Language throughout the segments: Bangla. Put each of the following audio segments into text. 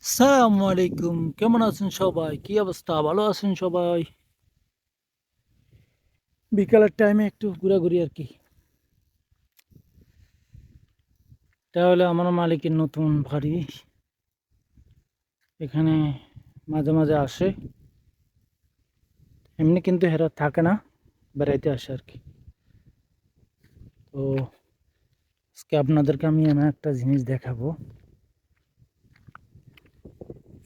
আসসালামু আলাইকুম। কেমন আছেন সবাই? কি অবস্থা? ভালো আছেন সবাই? বিকালের টাইমে একটু ঘোরাঘুরি আরকি। এটা হলো আমার মালিকের নতুন বাড়ি। এখানে মাঝে, মাঝে আসে। এমনি কিন্তু এরা থাকে না, বেড়াইতে আসে আরকি। তো আজকে আপনাদেরকে আমি এমন একটা জিনিস দেখাবো।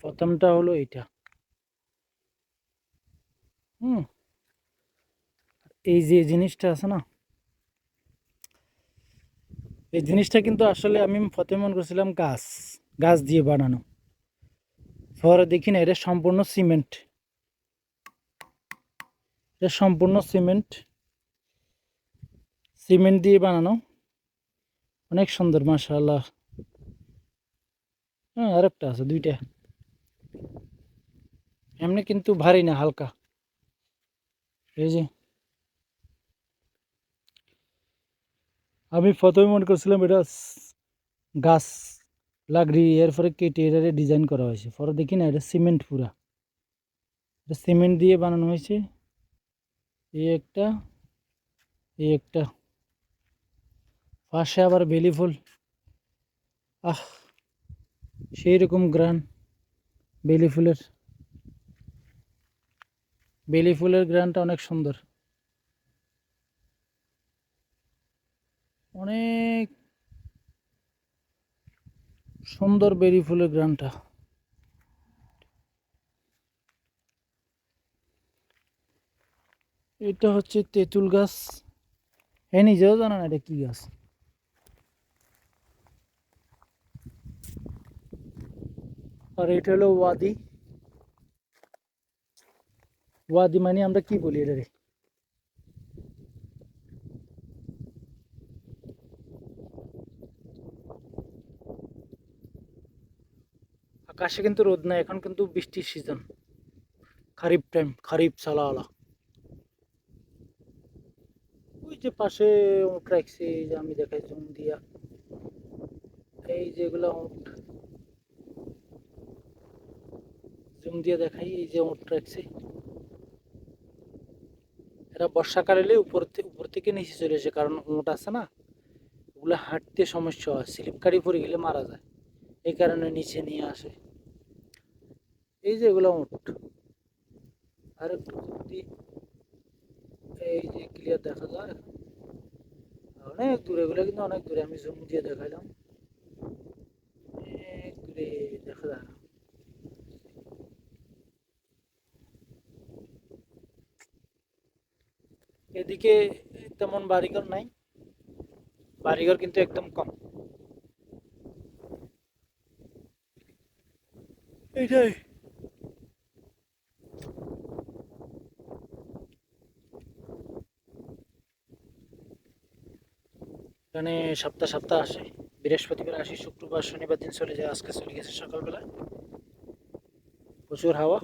১ম টা হলো এইটা। হুম? এই যে জিনিসটা আছে না? এই জিনিসটা কিন্তু আসলে আমি ১ম মনে করছিলাম গাছ। গাছ দিয়ে বানানো। পরে দেখি না এটা সম্পূর্ণ সিমেন্ট। এটা সম্পূর্ণ সিমেন্ট। সিমেন্ট দিয়ে বানানো। অনেক সুন্দর মাশাআল্লাহ। হ্যাঁ, আরেকটা আছে ২ টা। এমনি কিন্তু ভারী না, হালকা। এই যে আমি ১ম এ মনে করছিলাম এটা গাছ লাকড়ি এরপরে কেটে এটারে ডিজাইন করা হয়েছে। পরে দেখি না এটা সিমেন্ট পুরা। এটা সিমেন্ট দিয়ে বানানো হয়েছে। এই একটা, এই একটা। পাশে আবার বেলি ফুল। আহ! সেই রকম ঘ্রাণ বেলি ফুলের। বেলি ফুলের ঘ্রাণটা অনেক সুন্দর। অনেক সুন্দর বেলি ফুলের ঘ্রাণটা। এটা হচ্ছে তেঁতুল গাছ। এ নিজেও জানে না এটা কি গাছ। আর এটা হলো ওয়াদি। ওয়াদি মানে আমরা কি বলি এটারে? আকাশে কিন্তু রোদ নাই, এখন কিন্তু বৃষ্টির season. Kharif time, kharif Salalah. ওই যে পাশে উঠ রাখছে, এই যে আমি দেখাই জুম দিয়া। এই যেগুলো উঠ, জুম দিয়ে দেখাই, এই যে উঠ রাখছে। এরা বর্ষাকাল এলে উপর থেকে নিচে চলে আসে, কারণ উঠ আছে না, ওগুলো হাঁটতে সমস্যা হয়, স্লিপকারি পরে গেলে মারা যায়। এই কারণে নিচে নিয়ে আসে। এই যে এগুলো উঠ। আর একটু যদি এই যে ক্লিয়ার দেখা যায়, অনেক দূরে, এগুলো কিন্তু অনেক দূরে, আমি জুম দিয়ে দেখাইলাম। অনেক দূরে দেখা যায় না। এদিকে তেমন বাড়িঘর নাই, বাড়িঘর কিন্তু একদম কম। এইটাই। এখানে সপ্তাহ সপ্তাহ আসে। বৃহস্পতিবার আসি, শুক্রবার শনিবার দিন চলে যায়। আজকে চলে গেছে সকালবেলা। প্রচুর হাওয়া।